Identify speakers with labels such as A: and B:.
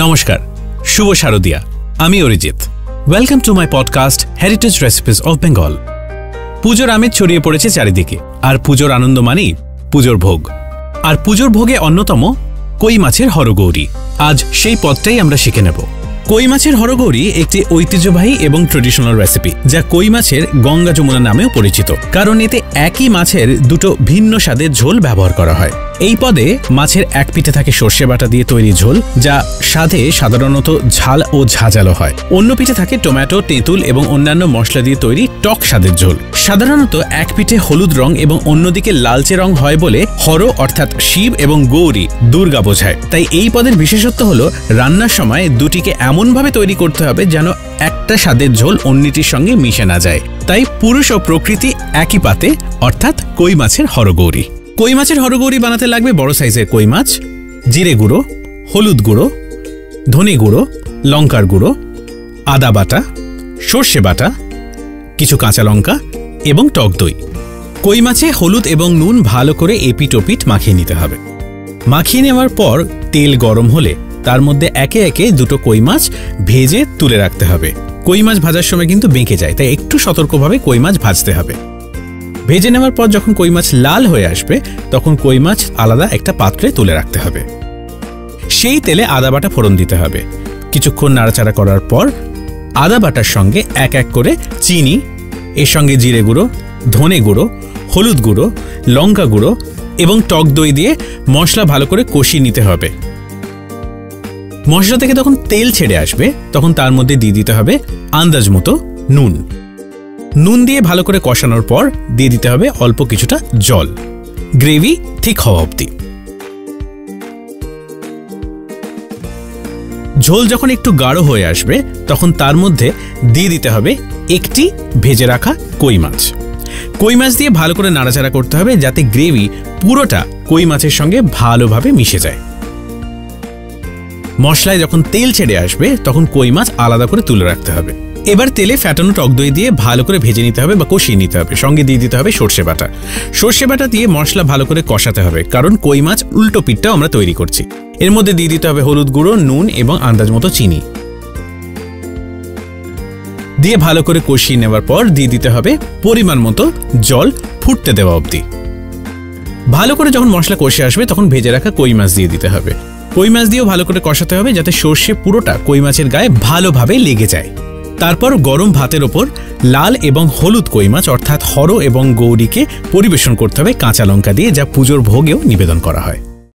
A: নমস্কার, শুভ শারদিয়া। আমি Arijit. Welcome to my podcast heritage recipes of Bengal. পুজোর আমেজ ছড়িয়ে পড়েছে চারিদিকে, আর পুজোর আনন্দ মানেই পুজোর ভোগ। আর পুজোর ভোগে অন্যতম কই মাছের হরগৌরী। আজ সেই পদটাই আমরা শিখে নেব। কই মাছের হরগৌরী একটি ঐতিহ্যবাহী এবং ট্রেডিশনাল রেসিপি, যা কই মাছের গঙ্গা যমুনা নামেও পরিচিত, কারণ এতে একই মাছের দুটো ভিন্ন স্বাদের ঝোল ব্যবহার করা হয়। এই পদে মাছের এক পিঠে থাকে সর্ষে বাটা দিয়ে তৈরি ঝোল, যা স্বাদে সাধারণত ঝাল ও ঝাঁঝালো হয়। অন্য পিঠে থাকে টমেটো, তেঁতুল এবং অন্যান্য মশলা দিয়ে তৈরি টক স্বাদের ঝোল। সাধারণত এক পিঠে হলুদ রং এবং অন্যদিকে লালচে রং হয় বলে হর অর্থাৎ শিব এবং গৌরী দুর্গা বোঝায়। তাই এই পদের বিশেষত্ব হলো রান্নার সময় দুটিকে এমনভাবে তৈরি করতে হবে যেন একটা স্বাদের ঝোল অন্যটির সঙ্গে মিশে না যায়। তাই পুরুষ ও প্রকৃতি একই পাতে, অর্থাৎ কই মাছের হরগৌরী। কই মাছের হরগৌরী বানাতে লাগবে বড় সাইজের কই মাছ, জিরে গুঁড়ো, হলুদ গুঁড়ো, ধনে গুঁড়ো, লঙ্কার গুঁড়ো, আদা বাটা, সর্ষে বাটা, কিছু কাঁচা লঙ্কা এবং টক দই। কই মাছে হলুদ এবং নুন ভালো করে এপিট ওপিট মাখিয়ে নিতে হবে। মাখিয়ে নেওয়ার পর তেল গরম হলে তার মধ্যে একে একে দুটো কই মাছ ভেজে তুলে রাখতে হবে। কই মাছ ভাজার সময় কিন্তু বেঁকে যায়, তাই একটু সতর্কভাবে কই মাছ ভাজতে হবে। ভেজে নেওয়ার পর যখন কই মাছ লাল হয়ে আসবে, তখন কই মাছ আলাদা একটা পাত্রে তুলে রাখতে হবে। সেই তেলে আদা বাটা ফোড়ন দিতে হবে। কিছুক্ষণ নাড়াচাড়া করার পর আদা বাটার সঙ্গে এক এক করে চিনি, এর সঙ্গে জিরে গুঁড়ো, ধনে গুঁড়ো, হলুদ গুঁড়ো, লঙ্কা গুঁড়ো এবং টক দই দিয়ে মশলা ভালো করে কষিয়ে নিতে হবে। মশলা থেকে যখন তেল ছেড়ে আসবে, তখন তার মধ্যে দিয়ে দিতে হবে আন্দাজ মতো নুন। নুন দিয়ে ভালো করে কষানোর পর দিয়ে দিতে হবে অল্প কিছুটা জল, গ্রেভি ঠিক হওয়া অবধি। ঝোল যখন একটু গাঢ় হয়ে আসবে, তখন তার মধ্যে দিয়ে দিতে হবে একটি ভেজে রাখা কই মাছ। কই মাছ দিয়ে ভালো করে নাড়াচাড়া করতে হবে, যাতে গ্রেভি পুরোটা কই মাছের সঙ্গে ভালোভাবে মিশে যায়। মশলায় যখন তেল ছেড়ে আসবে, তখন কই মাছ আলাদা করে তুলে রাখতে হবে। এবার তেলে ফ্যাটানো টক দই দিয়ে ভালো করে ভেজে নিতে হবে বা কষিয়ে নিতে হবে। সঙ্গে দিয়ে দিতে হবে সর্ষে বাটা। সর্ষে বাটা দিয়ে মশলা ভালো করে কষাতে হবে, কারণ কই মাছ উল্টো পিঠটাও আমরা তৈরি করছি। এর মধ্যে দিয়ে দিতে হবে হলুদ গুঁড়ো, নুন এবং আন্দাজ মতো চিনি দিয়ে ভালো করে কষিয়ে নেওয়ার পর দিয়ে দিতে হবে পরিমাণ মতো জল, ফুটতে দেওয়া অবধি। ভালো করে যখন মশলা কষে আসবে, তখন ভেজে রাখা কই মাছ দিয়ে দিতে হবে। কই মাছ দিয়েও ভালো করে কষাতে হবে, যাতে সর্ষে পুরোটা কই মাছের গায়ে ভালোভাবে লেগে যায়। তারপর গরম ভাতের ওপর লাল এবং হলুদ কই মাছ অর্থাৎ হর এবং গৌরীকে পরিবেশন করতে হবে কাঁচা লঙ্কা দিয়ে, যা পুজোর ভোগেও নিবেদন করা হয়।